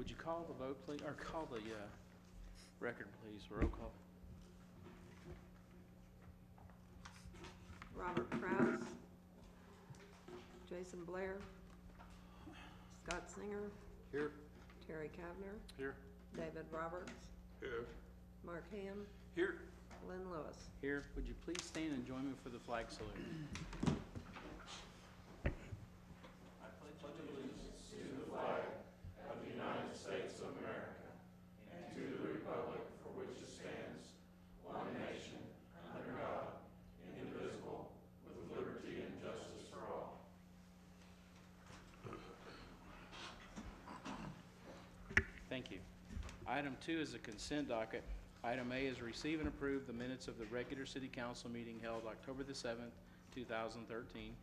Would you call the vote, please, or call the record, please, roll call? Robert Kraus, Jason Blair, Scott Singer, Here. Terry Kavner, Here. David Roberts, Here. Mark Ham, Here. Glenn Lewis. Here, would you please stand and join me for the flag salute? Thank you. Item 2 is a consent docket. Item A is receive and approve the minutes of the regular city council meeting held October the 7th, 2013.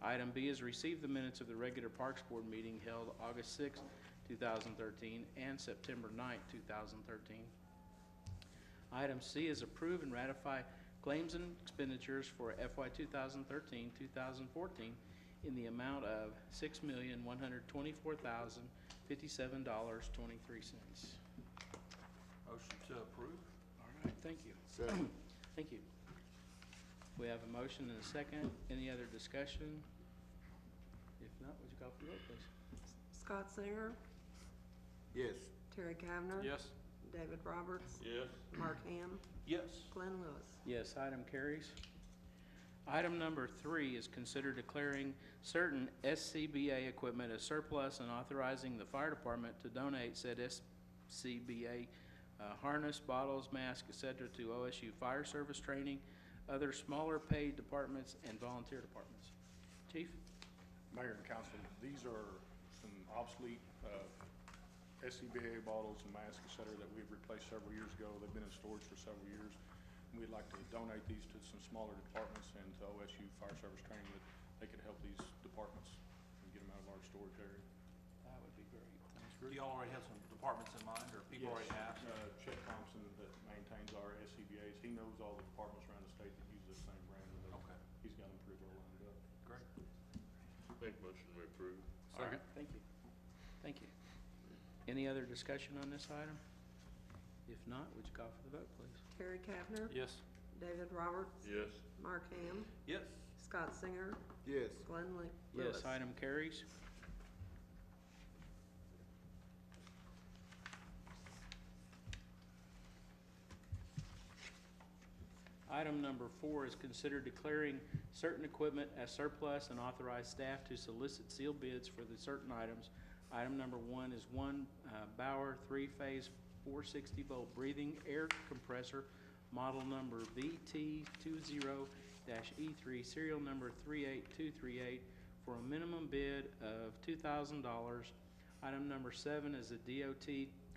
Item B is receive the minutes of the regular Parks Board meeting held August 6th, 2013 and September 9th, 2013. Item C is approve and ratify claims and expenditures for FY 2013-2014 in the amount of $6,124,057.23. Motion to approve. All right, thank you. Second. Thank you. We have a motion and a second. Any other discussion? If not, would you call for the vote, please? Scott Singer, Yes. Terry Kavner. Yes. David Roberts, Yes. Mark Ham, Yes. Glenn Lewis. Yes, item carries. Item number 3 is consider declaring certain SCBA equipment as surplus and authorizing the fire department to donate said SCBA harness, bottles, masks, etc. to OSU Fire Service training, other smaller paid departments, and volunteer departments. Chief? Mayor and council, these are some obsolete SCBA bottles and masks, et cetera, that we've replaced several years ago. They've been in storage for several years. And we'd like to donate these to some smaller departments and to OSU Fire Service training that they could help these departments and get them out of our storage area. That would be great. Do y'all already have some departments in mind, or people already have? Chet Thompson that maintains our SCBA's, he knows all the departments around the state that use the same brand. And Okay. He's got them pretty well lined up. Great. Make motion to approve. All right, thank you. Thank you. Any other discussion on this item? If not, would you call for the vote, please? Terry Kavner, Yes. David Roberts, Yes. Mark Ham, Yes. Scott Singer, Yes. Glenn Lewis. Yes, item carries. Item number 4 is consider declaring certain equipment as surplus and authorize staff to solicit sealed bids for the certain items. Item number 1 is one Bauer 3-phase 460-volt breathing air compressor, model number VT20-E3, serial number 38238, for a minimum bid of $2,000. Item number 7 is a DOT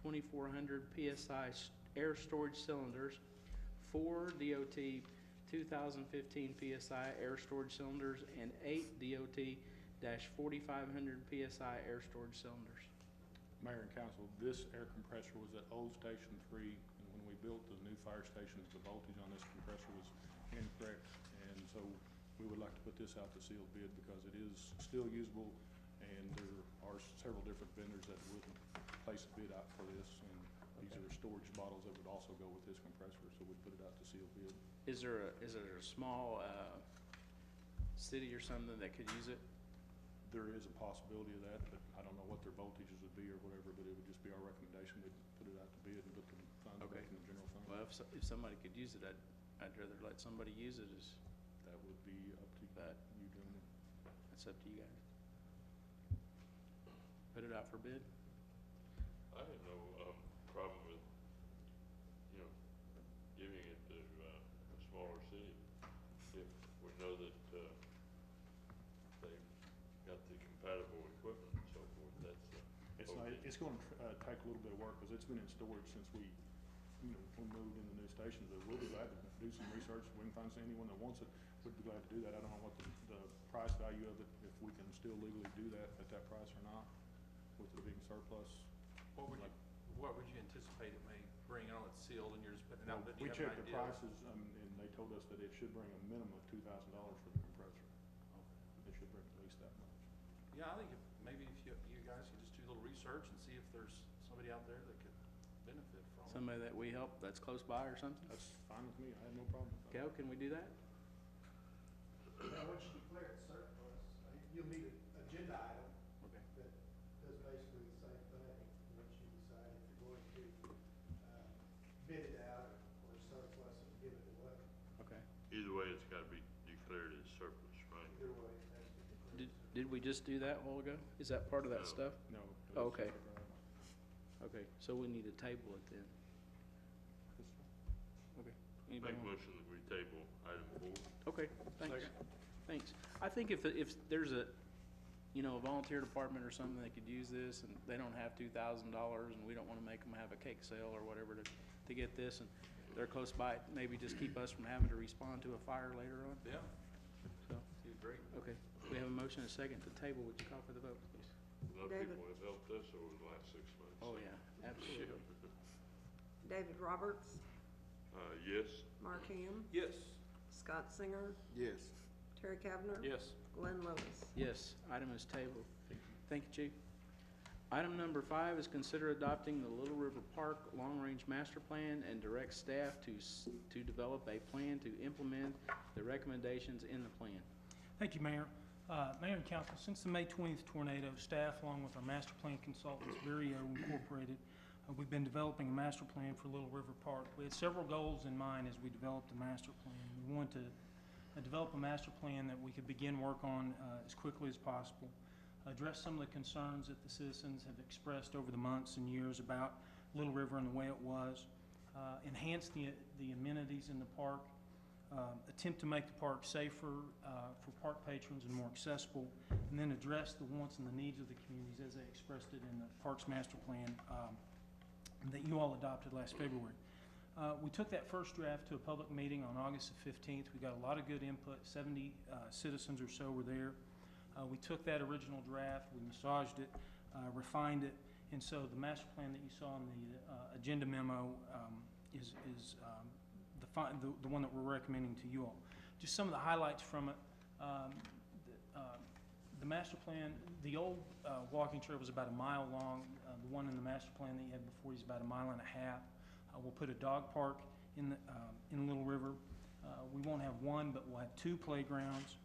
2400 PSI air storage cylinders, 4 DOT 2015 PSI air storage cylinders, and 8 DOT 4500 PSI air storage cylinders. Mayor and council, this air compressor was at old Station 3, and when we built the new fire stations, the voltage on this compressor was incorrect, and so we would like to put this out to sealed bid because it is still usable, and there are several different vendors that would place a bid out for this, and these are storage bottles that would also go with this compressor, so we'd put it out to sealed bid. Is there a small city or something that could use it? There is a possibility of that, but I don't know what their voltages would be or whatever, but it would just be our recommendation to put it out to bid and put the funds back in the general fund. Well, if somebody could use it, I'd rather let somebody use it. That would be up to But you gentlemen. it's up to you guys. Put it out for bid. I have no problem with, giving it to a smaller city if we know that they've got the compatible equipment and so forth. That's It's going to take a little bit of work because it's been in storage since we moved in the new station. But we'll be glad to do some research. If we can find anyone that wants it, we'd be glad to do that. I don't know what the price value of it, if we can still legally do that at that price or not, with it being surplus. What would you anticipate it may bring? I know it's sealed and you're just putting it out, but do We you have an checked the idea? prices, and they told us that it should bring a minimum of $2,000 for the compressor. It should bring at least that much. Yeah, I think maybe if you guys could just do a little research and see if there's somebody out there that could benefit from it. Somebody that we help that's close by or something? That's fine with me, I have no problem with that. Cal, can we do that? Now, once you declare it surplus, you'll need an agenda item Okay. that does basically the same thing, once you decide if you're going to bid it out or surplus it and give it away. Okay. Either way, it's gotta be declared as surplus, right? Either way, it has to be declared. Did we just do that a while ago? Is that part of that No. stuff? No. Oh, okay. it's separate item. Okay, so we need to table it then. Okay. Anybody Make want- motion that we table item 4. Okay, thanks. Thanks. I think if there's a, a volunteer department or something that could use this and they don't have $2,000 and we don't wanna make them have a cake sale or whatever to get this and they're close by, maybe just keep us from having to respond to a fire later on. Yeah, So, you agree? okay, we have a motion and a second to table. Would you call for the vote, please? A lot of David. people have helped us over the last 6 months. Oh, yeah, absolutely. David Roberts, Yes. Mark Ham, Yes. Scott Singer, Yes. Terry Kavner. Yes. Glenn Lewis. Yes, item is tabled. Thank you, Chief. Item number 5 is consider adopting the Little River Park Long-Range Master Plan and direct staff to develop a plan to implement the recommendations in the plan. Thank you, Mayor. Mayor and Council, since the May 20th tornado, staff, along with our master plan consultants, Vireo Incorporated, we've been developing a master plan for Little River Park. We had several goals in mind as we developed the master plan. We wanted to develop a master plan that we could begin work on as quickly as possible, address some of the concerns that the citizens have expressed over the months and years about Little River and the way it was, enhance the amenities in the park, attempt to make the park safer for park patrons and more accessible, and then address the wants and the needs of the communities as they expressed it in the Parks Master Plan that you all adopted last February. We took that first draft to a public meeting on August the 15th. We got a lot of good input. 70 citizens or so were there. We took that original draft, we massaged it, refined it, and so the master plan that you saw in the agenda memo is the one that we're recommending to you all. Just some of the highlights from it. The master plan, the old walking trail was about a mile long. The one in the master plan that you had before is about a mile and a half. We'll put a dog park in Little River. We won't have one, but we'll have 2 playgrounds.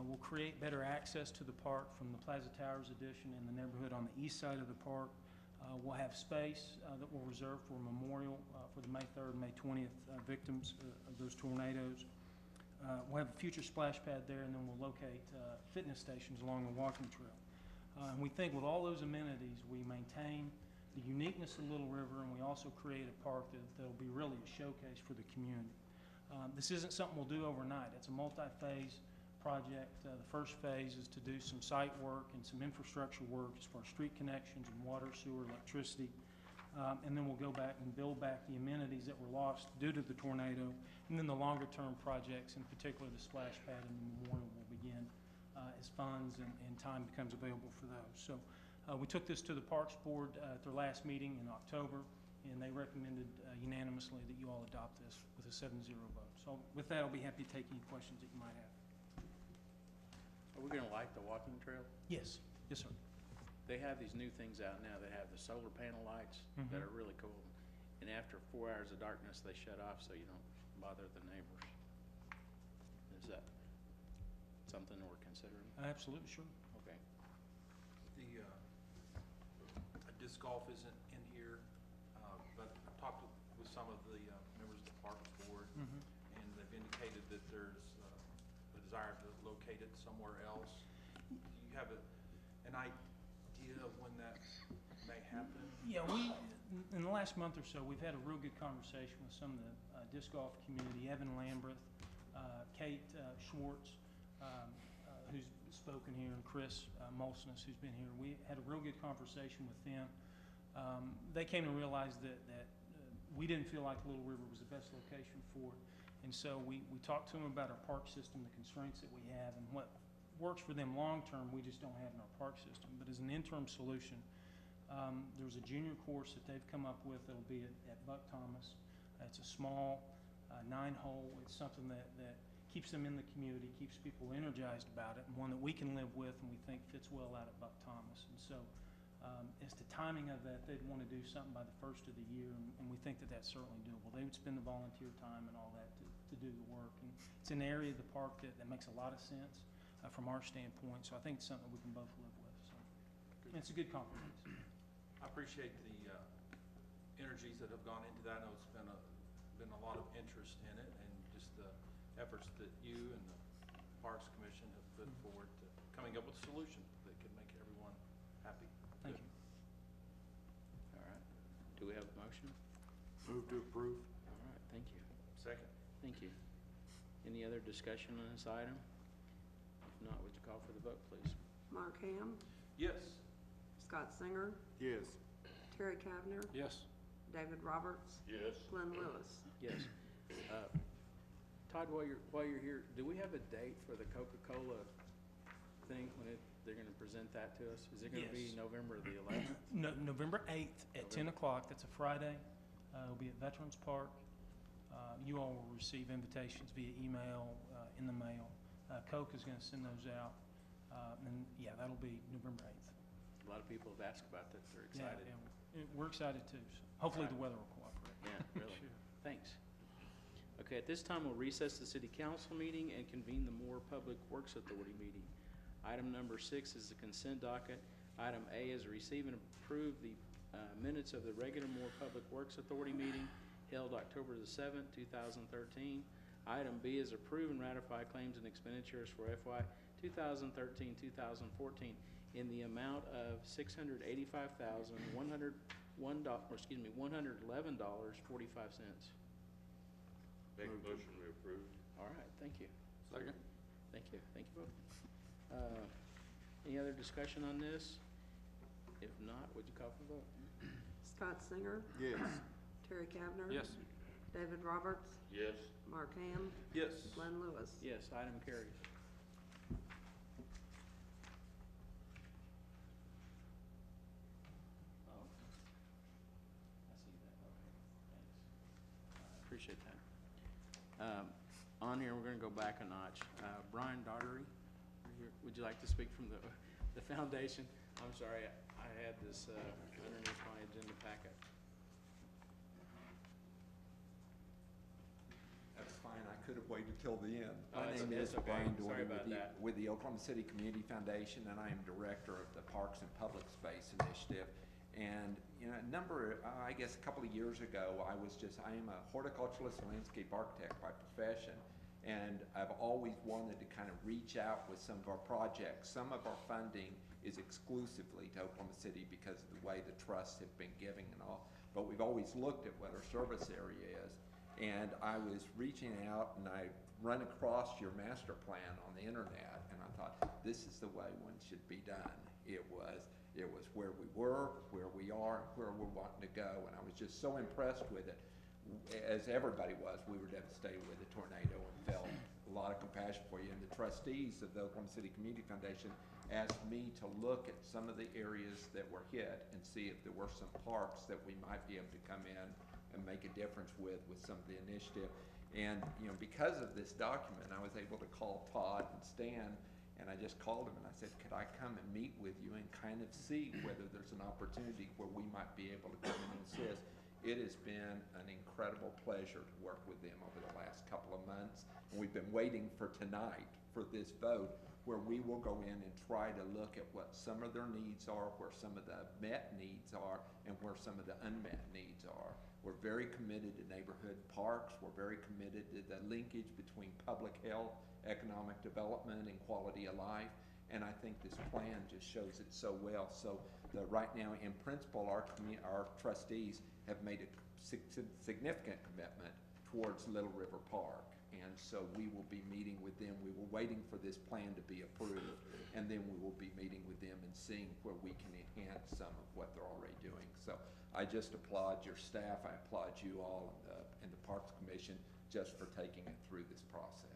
We'll create better access to the park from the Plaza Towers addition in the neighborhood on the east side of the park. We'll have space that we'll reserve for a memorial for the May 3rd, May 20th victims of those tornadoes. We'll have a future splash pad there, and then we'll locate fitness stations along the walking trail. And we think with all those amenities, we maintain the uniqueness of Little River, and we also create a park that'll be really a showcase for the community. This isn't something we'll do overnight. It's a multi-phase project. The first phase is to do some site work and some infrastructure work as far as street connections and water, sewer, electricity. And then we'll go back and build back the amenities that were lost due to the tornado. And then the longer term projects, in particular the splash pad and the memorial, will begin as funds and time becomes available for those. So we took this to the Parks Board at their last meeting in October, and they recommended unanimously that you all adopt this with a 7-0 vote. So with that, I'll be happy to take any questions that you might have. Are we gonna light the walking trail? Yes, yes, sir. They have these new things out now that have the solar panel lights that Mhm. are really cool. And after 4 hours of darkness, they shut off so you don't bother the neighbors. Is that something we're considering? Absolutely, sure. Okay. The disc golf isn't in here, but I've talked with some of the members of the Parks Board, and they've indicated that there's a desire to locate it somewhere else. Do you have an idea of when that may happen? Yeah, in the last month or so, we've had a real good conversation with some of the disc golf community, Evan Lambreth, Kate Schwartz, who's spoken here, and Chris Molsonus, who's been here. We had a real good conversation with them. They came to realize that we didn't feel like Little River was the best location for it. And so we talked to them about our park system, the constraints that we have, and what works for them long-term, we just don't have in our park system. But as an interim solution, there's a junior course that they've come up with that'll be at Buck Thomas. It's a small 9-hole. It's something that keeps them in the community, keeps people energized about it, and one that we can live with and we think fits well out at Buck Thomas. And so As to timing of that, they'd want to do something by the first of the year, and we think that that's certainly doable. They would spend the volunteer time and all that to do the work. And it's an area of the park that makes a lot of sense from our standpoint, so I think it's something we can both live with, so. And it's a good compromise. I appreciate the energies that have gone into that. I know it's been a lot of interest in it, and just the efforts that you and the Parks Commission have put forward to coming up with a solution that could make everyone happy. Thank Good. you. All right. Do we have a motion? Move to approve. All right, thank you. Second. Thank you. Any other discussion on this item? If not, would you call for the vote, please? Mark Ham, Yes. Scott Singer, Yes. Terry Kavner, Yes. David Roberts, Yes. Glenn Lewis. Yes. Todd, while you're here, do we have a date for the Coca-Cola thing when they're gonna present that to us? Is it gonna be Yes. November the 11th? No, November 8th at 10 November. o'clock, that's a Friday. It'll be at Veterans Park. You all will receive invitations via email, in the mail. Coke is gonna send those out. And yeah, that'll be November 8th. A lot of people have asked about that. They're Yeah, excited. yeah, we're excited too, so hopefully the Right. weather will cooperate. Yeah, really. Sure. Thanks. Okay, at this time, we'll recess the city council meeting and convene the Moore Public Works Authority meeting. Item number 6 is the consent docket. Item A is receive and approve the minutes of the regular Moore Public Works Authority meeting held October the 7th, 2013. Item B is approve and ratify claims and expenditures for FY 2013-2014 in the amount of $111.45. Make a motion we approve. All right, thank you. Second. Thank you both. Any other discussion on this? If not, would you call for the vote? Scott Singer, Yes. Terry Kavner. Yes. David Roberts, Yes. Mark Ham, Yes. Glenn Lewis. Yes, item carries. Oh, I see that, okay, thanks. Appreciate that. On here, we're gonna go back a notch. Brian Daughtery, would you like to speak from the foundation? I'm sorry, I had this underneath my agenda packet. That's fine, I could have waited till the end. Oh, My that's- name is that's okay. Brian Sorry Doherty about that. with the Oklahoma City Community Foundation, and I am Director of the Parks and Public Space Initiative. And, you know, I guess a couple of years ago, I am a horticulturalist and landscape architect by profession, and I've always wanted to kind of reach out with some of our projects. Some of our funding is exclusively to Oklahoma City because of the way the trusts have been giving and all, but we've always looked at what our service area is. And I was reaching out, and I run across your master plan on the internet, and I thought, this is the way one should be done. It was where we were, where we are, and where we're wanting to go, and I was just so impressed with it. As everybody was, we were devastated with the tornado and felt a lot of compassion for you. And the trustees of the Oklahoma City Community Foundation asked me to look at some of the areas that were hit and see if there were some parks that we might be able to come in and make a difference with some of the initiative. And, you know, because of this document, I was able to call Todd and Stan, and I just called him and I said, could I come and meet with you and kind of see whether there's an opportunity where we might be able to come in and assist. It has been an incredible pleasure to work with them over the last couple of months. And we've been waiting for tonight for this vote, where we will go in and try to look at what some of their needs are, where some of the met needs are, and where some of the unmet needs are. We're very committed to neighborhood parks. We're very committed to the linkage between public health, economic development, and quality of life. And I think this plan just shows it so well. So right now, in principle, our trustees have made a significant commitment towards Little River Park. And so we will be meeting with them. We were waiting for this plan to be approved, and then we will be meeting with them and seeing where we can enhance some of what they're already doing. So I just applaud your staff. I applaud you all and the Parks Commission just for taking it through this process.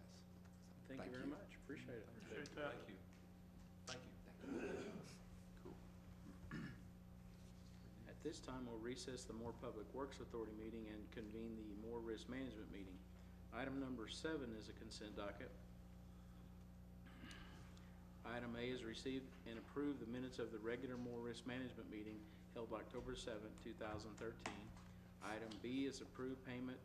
Thank you very much, appreciate it. Appreciate that. Thank you. Thank you. At this time, we'll recess the Moore Public Works Authority meeting and convene the Moore Risk Management meeting. Item number 7 is a consent docket. Item A is receive and approve the minutes of the regular Moore Risk Management meeting held October 7th, 2013. Item B is approve payment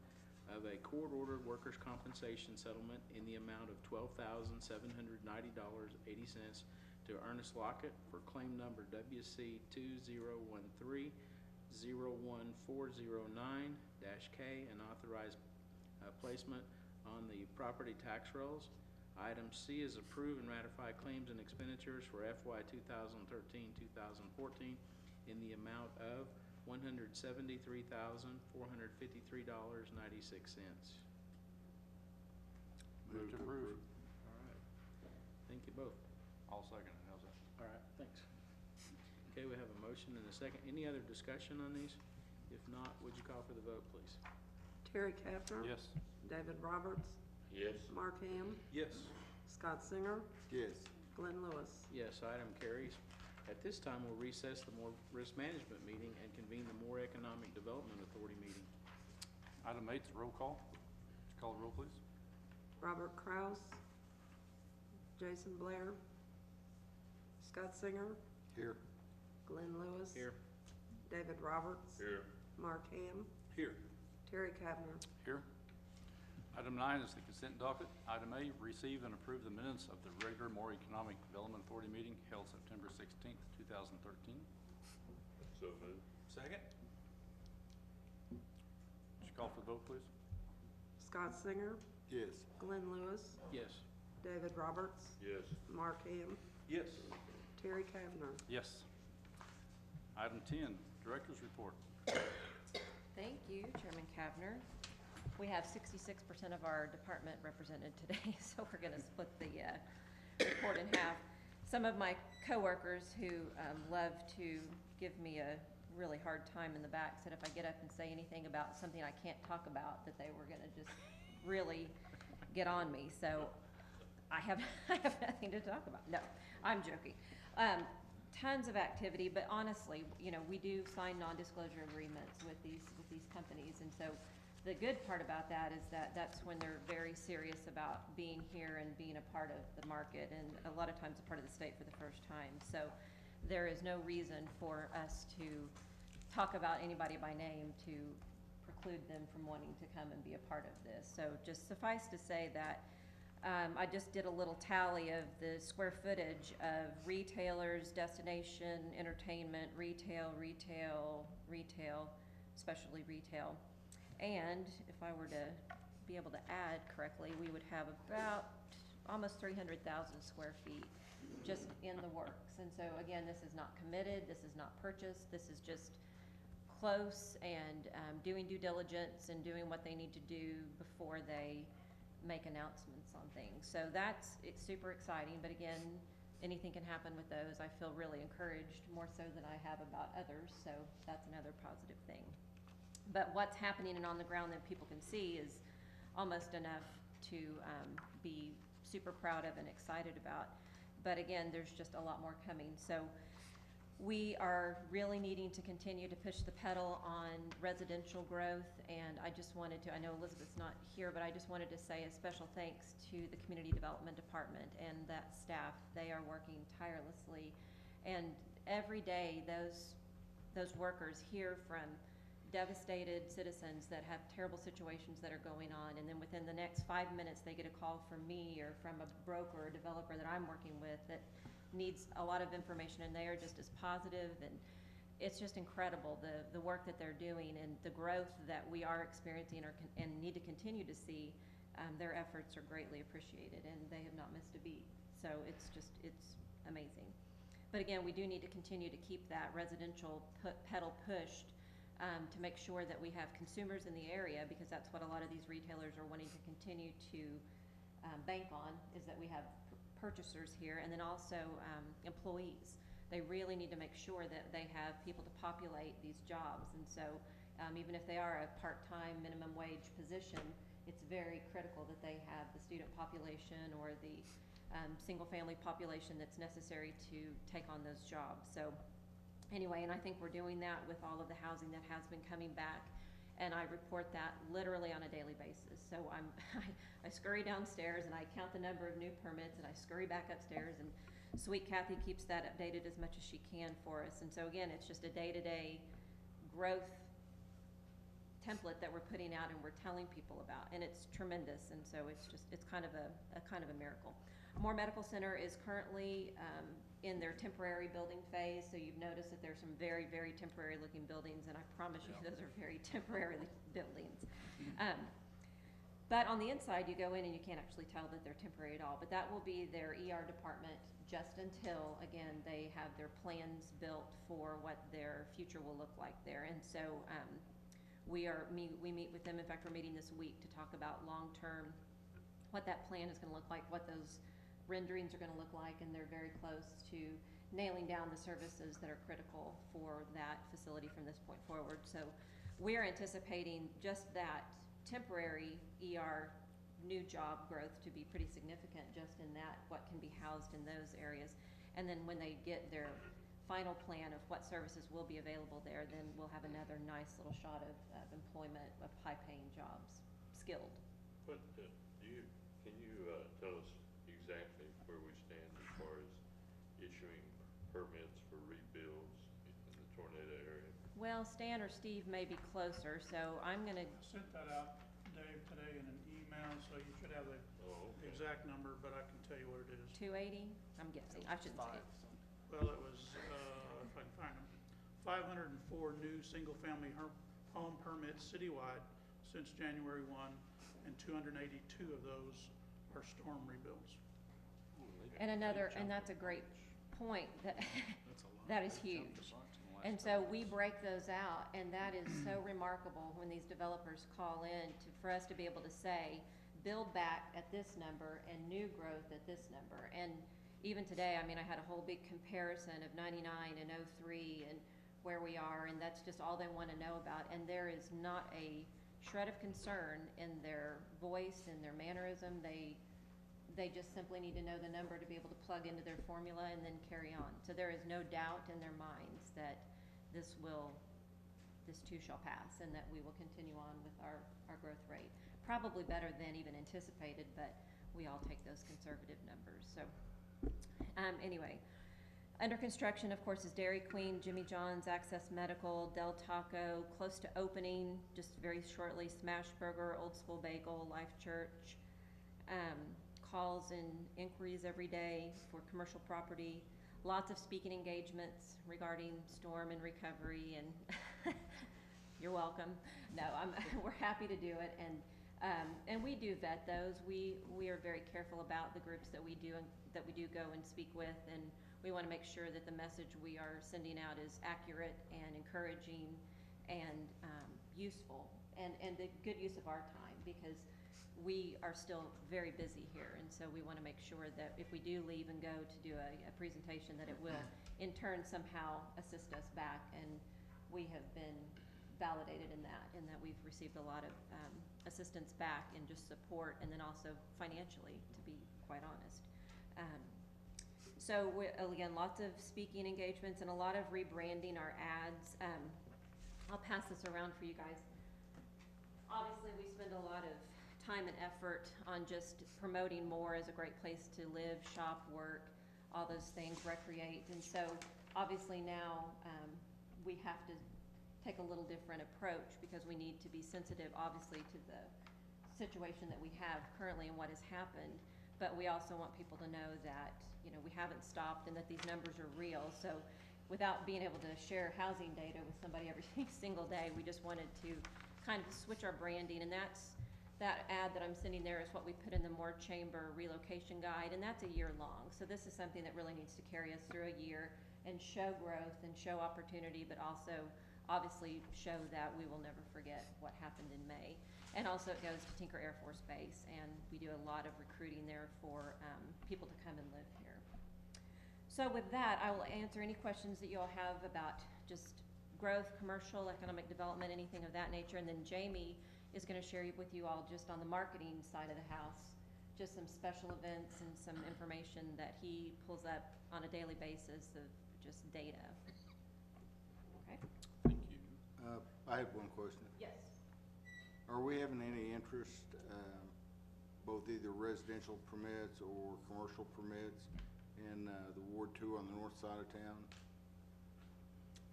of a court-ordered workers' compensation settlement in the amount of $12,790.80 to Ernest Lockett for claim number WC 2013-01409-K and authorize placement on the property tax rolls. Item C is approve and ratify claims and expenditures for FY 2013-2014 in the amount of $173,453.96. Move to approve. All right. Thank you both. I'll second it, how's that? All right, thanks. Okay, we have a motion and a second. Any other discussion on these? If not, would you call for the vote, please? Terry Kavner. Yes. David Roberts. Yes. Mark Ham. Yes. Scott Singer. Yes. Glenn Lewis. Yes, item carries. At this time, we'll recess the Moore Risk Management meeting and convene the Moore Economic Development Authority meeting. Item 8's a roll call. Would you call the roll, please? Robert Kraus. Jason Blair. Scott Singer. Here. Glenn Lewis. Here. David Roberts. Here. Mark Ham. Here. Terry Kavner. Here. Item 9 is the consent docket. Item A, receive and approve the minutes of the regular Moore Economic Development Authority meeting held September 16th, 2013. So moved. Second. Would you call for the vote, please? Scott Singer. Yes. Glenn Lewis. Yes. David Roberts. Yes. Mark Ham. Yes. Terry Kavner. Yes. Item 10, Director's Report. Thank you, Chairman Kavner. We have 66% of our department represented today, so we're going to split the report in half. Some of my coworkers who love to give me a really hard time in the back said if I get up and say anything about something I can't talk about, that they were going to just really get on me. So I have nothing to talk about. No, I'm joking. Tons of activity, but honestly, you know, we do sign non-disclosure agreements with these companies, and so the good part about that is that that's when they're very serious about being here and being a part of the market, and a lot of times a part of the state for the first time. So there is no reason for us to talk about anybody by name to preclude them from wanting to come and be a part of this. So just suffice to say that I just did a little tally of the square footage of retailers, destination, entertainment, retail, especially retail. And if I were to be able to add correctly, we would have about almost 300,000 square feet just in the works. And so again, this is not committed, this is not purchased, this is just close and doing due diligence and doing what they need to do before they make announcements on things. So it's super exciting, but again, anything can happen with those. I feel really encouraged, more so than I have about others, so that's another positive thing. But what's happening and on the ground that people can see is almost enough to be super proud of and excited about. But again, there's just a lot more coming. So we are really needing to continue to push the pedal on residential growth, and I just wanted to, I know Elizabeth's not here, but I just wanted to say a special thanks to the Community Development Department and that staff. They are working tirelessly, and every day those workers hear from devastated citizens that have terrible situations that are going on, and then within the next 5 minutes they get a call from me or from a broker or developer that I'm working with that needs a lot of information, and they are just as positive, and it's just incredible the work that they're doing and the growth that we are experiencing and need to continue to see. Their efforts are greatly appreciated, and they have not missed a beat. So it's amazing. But again, we do need to continue to keep that residential pedal pushed to make sure that we have consumers in the area, because that's what a lot of these retailers are wanting to continue to bank on, is that we have purchasers here, and then also employees. They really need to make sure that they have people to populate these jobs, and so even if they are a part-time minimum wage position, it's very critical that they have the student population or the single-family population that's necessary to take on those jobs. So anyway, and I think we're doing that with all of the housing that has been coming back, and I report that literally on a daily basis. So I scurry downstairs and I count the number of new permits, and I scurry back upstairs and Sweet Kathy keeps that updated as much as she can for us. And so again, it's just a day-to-day growth template that we're putting out and we're telling people about, and it's tremendous. And so it's kind of a miracle. Moore Medical Center is currently in their temporary building phase, so you've noticed that there's some very, very temporary looking buildings, and I promise you those are very temporary buildings. But on the inside, you go in and you can't actually tell that they're temporary at all, but that will be their ER department just until, again, they have their plans built for what their future will look like there. And so we meet with them. In fact, we're meeting this week to talk about long-term, what that plan is gonna look like, what those renderings are gonna look like, and they're very close to nailing down the services that are critical for that facility from this point forward. So we're anticipating just that temporary ER new job growth to be pretty significant just in that, what can be housed in those areas. And then when they get their final plan of what services will be available there, then we'll have another nice little shot of employment of high-paying jobs, skilled. But, can you tell us exactly where we stand as far as issuing permits for rebuilds in the tornado area? Well, Stan or Steve may be closer, so I'm gonna, I sent that out, Dave, today in an email, so you should have the exact number, but I can tell you what it is. 280, I'm guessing, I shouldn't say it. Well, it was, if I can find them, 504 new single-family home permits citywide since January 1, and 282 of those are storm rebuilds. And that's a great point, that is huge. And so we break those out, and that is so remarkable when these developers call in for us to be able to say, build back at this number and new growth at this number. And even today, I mean, I had a whole big comparison of 99 and 03 and where we are, and that's just all they want to know about. And there is not a shred of concern in their voice, in their mannerism. They just simply need to know the number to be able to plug into their formula and then carry on. So there is no doubt in their minds that this too shall pass, and that we will continue on with our growth rate. Probably better than even anticipated, but we all take those conservative numbers. So anyway, under construction, of course, is Dairy Queen, Jimmy John's, Access Medical, Del Taco, close to opening, just very shortly, Smash Burger, Old School Bagel, Life Church. Calls and inquiries every day for commercial property. Lots of speaking engagements regarding storm and recovery, and you're welcome. No, we're happy to do it, and we do vet those. We are very careful about the groups that we do go and speak with, and we want to make sure that the message we are sending out is accurate and encouraging and useful, and the good use of our time, because we are still very busy here, and so we want to make sure that if we do leave and go to do a presentation, that it will in turn somehow assist us back, and we have been validated in that we've received a lot of assistance back in just support, and then also financially, to be quite honest. So again, lots of speaking engagements and a lot of rebranding our ads. I'll pass this around for you guys. Obviously, we spend a lot of time and effort on just promoting Moore as a great place to live, shop, work, all those things, recreate. And so obviously now we have to take a little different approach, because we need to be sensitive, obviously, to the situation that we have currently and what has happened. But we also want people to know that, we haven't stopped and that these numbers are real. So without being able to share housing data with somebody every single day, we just wanted to kind of switch our branding, and that ad that I'm sending there is what we put in the Moore Chamber relocation guide, and that's a year long. So this is something that really needs to carry us through a year and show growth and show opportunity, but also obviously show that we will never forget what happened in May. And also it goes to Tinker Air Force Base, and we do a lot of recruiting there for people to come and live here. So with that, I will answer any questions that you all have about just growth, commercial, economic development, anything of that nature, and then Jamie is going to share with you all just on the marketing side of the house, just some special events and some information that he pulls up on a daily basis of just data. Okay? Thank you. I have one question. Yes. Are we having any interest, both either residential permits or commercial permits, in the Ward 2 on the north side of town?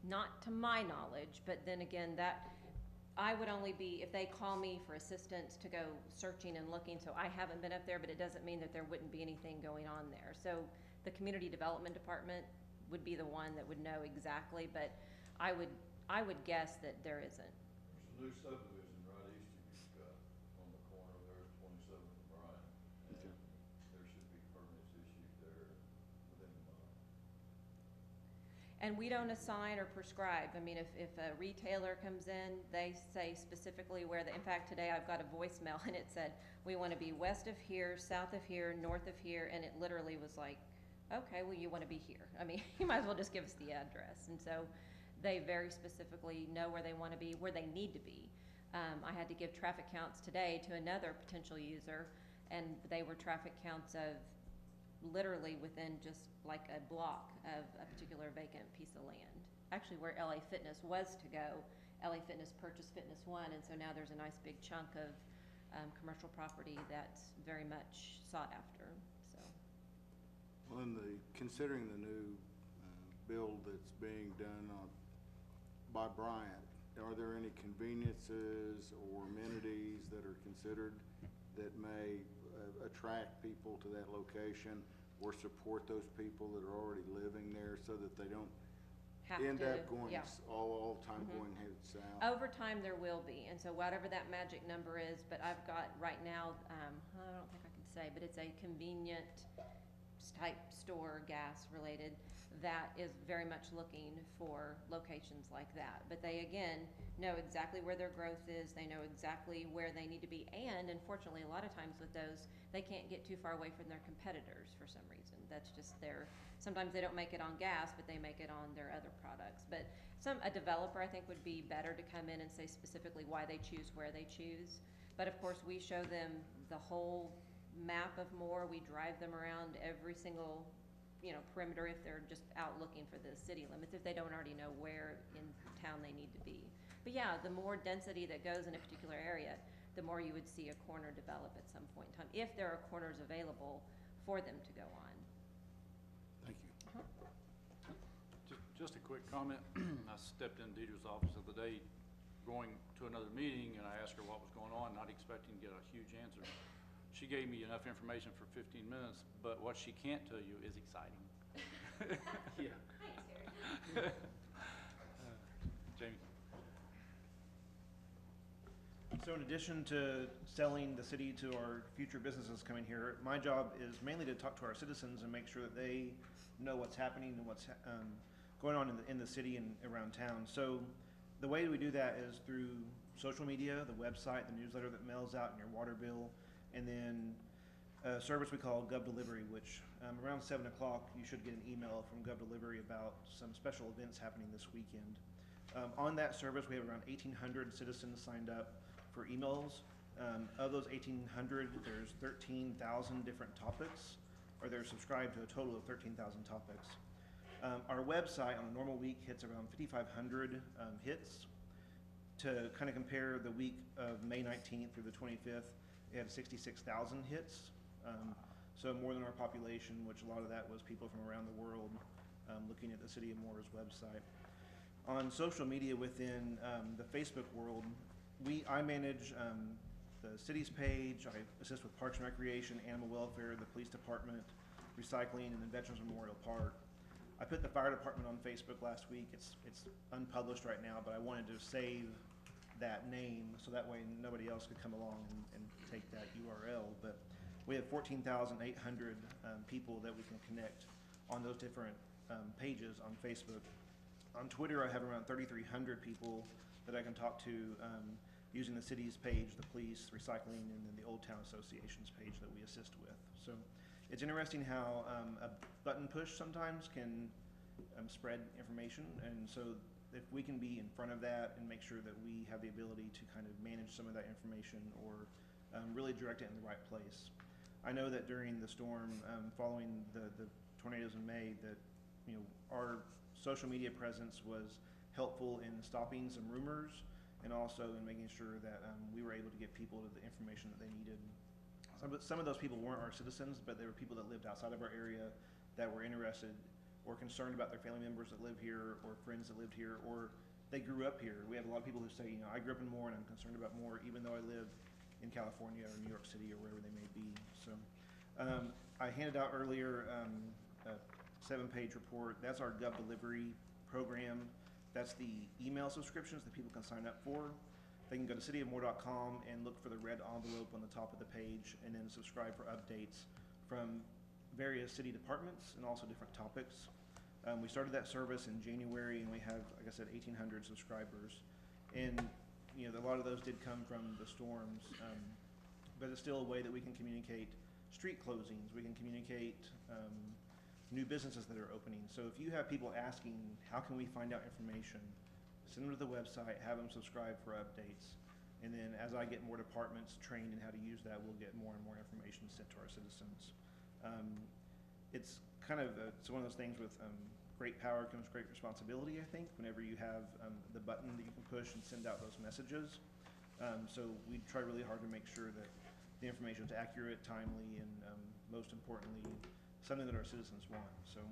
Not to my knowledge, but then again, that, I would only be, if they call me for assistance to go searching and looking, so I haven't been up there, but it doesn't mean that there wouldn't be anything going on there. So the Community Development Department would be the one that would know exactly, but I would guess that there isn't. There's a new subdivision right east of you, Scott, on the corner there at 27th and Bryant. And Okay. there should be permits issued there within the month. And we don't assign or prescribe. I mean, if a retailer comes in, they say specifically where in fact, today I've got a voicemail and it said, we want to be west of here, south of here, north of here, and it literally was like, okay, well, you want to be here. I mean, you might as well just give us the address. And so they very specifically know where they want to be, where they need to be. I had to give traffic counts today to another potential user, and they were traffic counts of literally within just like a block of a particular vacant piece of land. Actually, where LA Fitness was to go, LA Fitness purchased Fitness One, and so now there's a nice big chunk of commercial property that's very much sought after, so. Well, considering the new build that's being done by Bryant, are there any conveniences or amenities that are considered that may attract people to that location or support those people that are already living there so that they don't end up going all the time going head south? Over time, there will be, and so whatever that magic number is, but I've got right now, I don't think I can say, but it's a convenient type store, gas related, that is very much looking for locations like that. But they, again, know exactly where their growth is, they know exactly where they need to be, and unfortunately, a lot of times with those, they can't get too far away from their competitors for some reason. That's just sometimes they don't make it on gas, but they make it on their other products. But a developer, I think, would be better to come in and say specifically why they choose where they choose. But of course, we show them the whole map of Moore. We drive them around every single perimeter if they're just out looking for the city limits, if they don't already know where in town they need to be. But yeah, the more density that goes in a particular area, the more you would see a corner develop at some point in time, if there are corners available for them to go on. Thank you. Just a quick comment. I stepped in Deidre's office the other day going to another meeting, and I asked her what was going on, not expecting to get a huge answer. She gave me enough information for 15 minutes, but what she can't tell you is exciting. Yeah. Jamie. So in addition to selling the city to our future businesses coming here, my job is mainly to talk to our citizens and make sure that they know what's happening and what's going on in the city and around town. So the way we do that is through social media, the website, the newsletter that mails out in your water bill, and then a service we call Gov Delivery, which around 7 o'clock you should get an email from Gov Delivery about some special events happening this weekend. On that service, we have around 1,800 citizens signed up for emails. Of those 1,800, there's 13,000 different topics, or they're subscribed to a total of 13,000 topics. Our website on a normal week hits around 5,500 hits. To kind of compare the week of May 19th through the 25th, it had 66,000 hits. So more than our population, which a lot of that was people from around the world looking at the City of Moore's website. On social media within the Facebook world, I manage the city's page. I assist with Parks and Recreation, Animal Welfare, the Police Department, Recycling, and the Veterans Memorial Park. I put the Fire Department on Facebook last week. It's unpublished right now, but I wanted to save that name so that way nobody else could come along and take that URL. But we have 14,800 people that we can connect on those different pages on Facebook. On Twitter, I have around 3,300 people that I can talk to using the city's page, the police, recycling, and then the Old Town Association's page that we assist with. So it's interesting how a button push sometimes can spread information, and so if we can be in front of that and make sure that we have the ability to kind of manage some of that information or really direct it in the right place. I know that during the storm following the tornadoes in May that our social media presence was helpful in stopping some rumors and also in making sure that we were able to get people the information that they needed. Some of those people weren't our citizens, but they were people that lived outside of our area that were interested or concerned about their family members that live here or friends that lived here, or they grew up here. We have a lot of people who say, I grew up in Moore and I'm concerned about Moore even though I live in California or New York City or wherever they may be. So I handed out earlier a 7-page report. That's our Gov Delivery program. That's the email subscriptions that people can sign up for. They can go to cityofmoore.com and look for the red envelope on the top of the page and then subscribe for updates from various city departments and also different topics. We started that service in January and we have, like I said, 1,800 subscribers. And a lot of those did come from the storms, but it's still a way that we can communicate street closings. We can communicate new businesses that are opening. So if you have people asking, how can we find out information, send them to the website, have them subscribe for updates. And then as I get more departments trained in how to use that, we'll get more and more information sent to our citizens. It's kind of, it's one of those things with great power comes great responsibility, I think, whenever you have the button that you can push and send out those messages. So we try really hard to make sure that the information is accurate, timely, and most importantly, something that our citizens want. So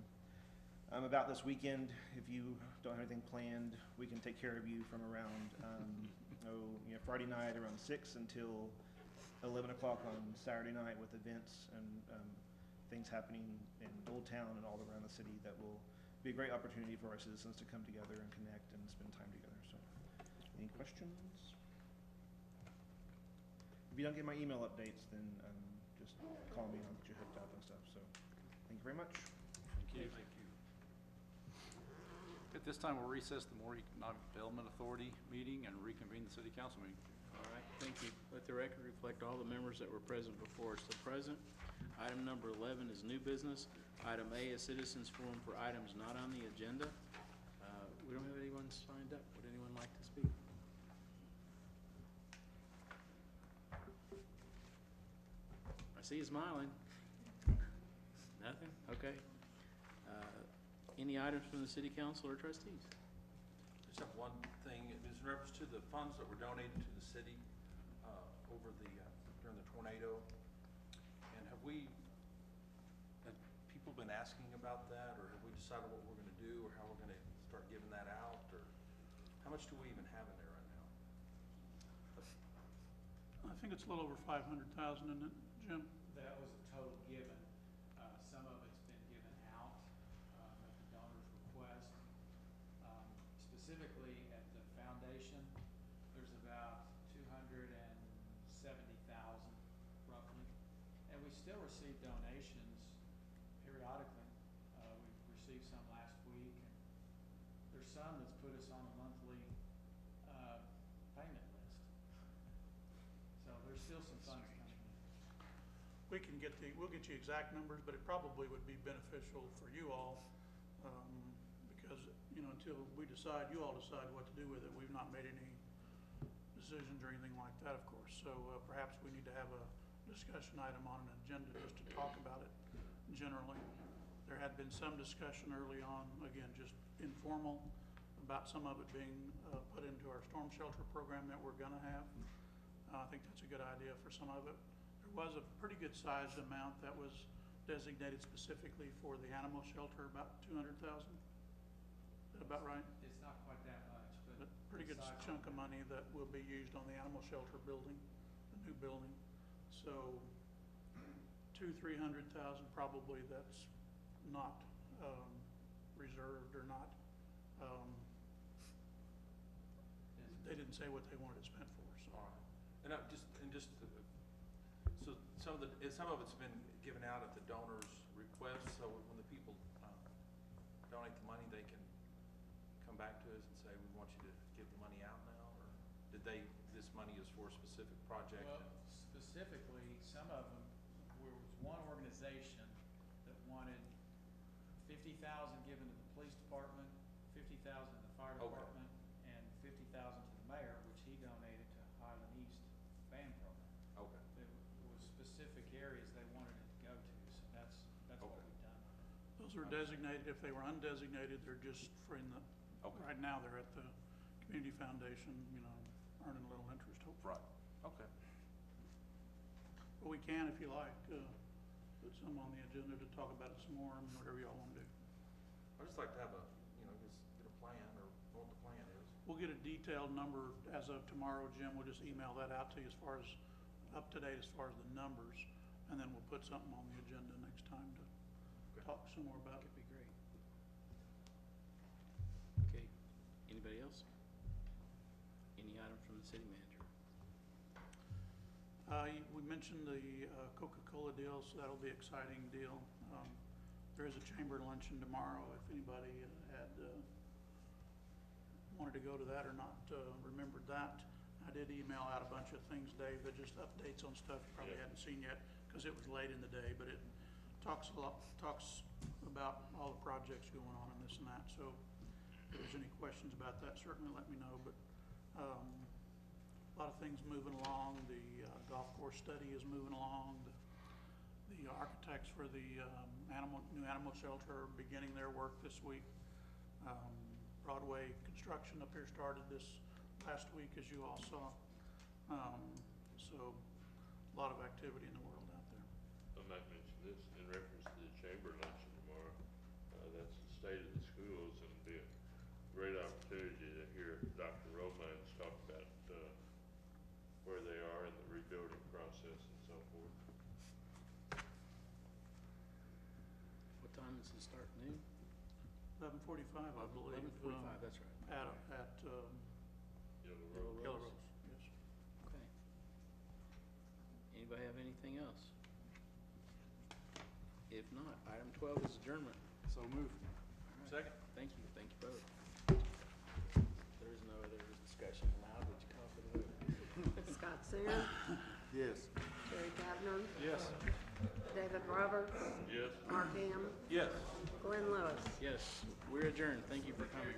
about this weekend, if you don't have anything planned, we can take care of you from around Friday night around 6 until 11 o'clock on Saturday night with events and things happening in Old Town and all around the city that will be a great opportunity for our citizens to come together and connect and spend time together. So, any questions? If you don't get my email updates, then just call me and I'll get you hooked up and stuff. So, thank you very much. Thank you. Thank you. At this time, we'll recess the Moore Economic Development Authority meeting and reconvene the city council meeting. All right, thank you. Let the record reflect all the members that were present before us. The present. Item number 11 is new business. Item A is citizens forum for items not on the agenda. We don't have anyone signed up. Would anyone like to speak? I see you smiling. Nothing? Okay. Any items from the city council or trustees? Just have one thing, it is in reference to the funds that were donated to the city over the, during the tornado. And have people been asking about that, or have we decided what we're gonna do, or how we're gonna start giving that out, or how much do we even have in there right now? I think it's a little over 500,000, isn't it, Jim? That was a total given. Some of it's been given out at the donor's request. Specifically at the foundation, there's about 270,000 roughly. And we still receive donations periodically. We've received some last week. And there's some that's put us on a monthly payment list. So there's still some funds coming in. We'll get you exact numbers, but it probably would be beneficial for you all, because, until you all decide what to do with it, we've not made any decisions or anything like that, of course. So perhaps we need to have a discussion item on an agenda just to talk about it generally. There had been some discussion early on, again, just informal, about some of it being put into our storm shelter program that we're gonna have. I think that's a good idea for some of it. There was a pretty good sized amount that was designated specifically for the animal shelter, about 200,000. Is that about right? It's not quite that much, but. But pretty good it's chunk of money that will be used on the animal shelter building, the new building. So 200,000-300,000 probably that's not reserved or not. They didn't say what they wanted it spent for, so. All right. So some of it's been given out at the donor's request, so when the people donate the money, they can come back to us and say, we want you to give the money out now, or did this money is for a specific project? Well, specifically, some of them, there was one organization that wanted 50,000 given to the police department, 50,000 to the fire Okay. department, and 50,000 to the mayor, which he donated to Highland East Band Program. Okay. There was specific areas they wanted it to go to, so that's what Okay. we've done. Those are designated. If they were undesignated, they're just for Okay. right now they're at the community foundation, earning a little interest, hopefully. Right. Okay. But we can, if you like, put some on the agenda to talk about it some more, and whatever y'all wanna do. I'd just like to have a, just get a plan or know what the plan is. We'll get a detailed number as of tomorrow, Jim. We'll just email that out to you as far as, up to date as far as the numbers. And then we'll put something on the agenda next time to talk some more about it. That'd be great. Okay, anybody else? Any items from the city manager? We mentioned the Coca-Cola deal, so that'll be an exciting deal. There is a chamber luncheon tomorrow, if anybody had wanted to go to that or not remembered that. I did email out a bunch of things, Dave, that just updates on stuff you probably hadn't seen yet, because it was late in the day, but it talks about all the projects going on and this and that. So if there's any questions about that, certainly let me know. But a lot of things moving along. The golf course study is moving along. The architects for the new animal shelter are beginning their work this week. Broadway construction up here started this last week, as you all saw. So a lot of activity in the world out there. I might mention this in reference to the chamber luncheon tomorrow. That's the state of the schools, and it'll be a great opportunity to hear Dr. Romines talk about where they are in the rebuilding process and so forth. What time does it start, noon? 11:45, I believe. 11:45, that's right. At Yellow Yellow Rose. Yellow Rose, yes. Okay. Anybody have anything else? If not, item 12 is adjournment. So moved. All right. Second. Thank you both. There is no other discussion allowed. Would you call for the vote? Scott Singer, Yes. Terry Kavner, Yes. David Roberts, Yes. Mark Ham, Yes. Glenn Lewis. Yes, we're adjourned. Thank you for coming.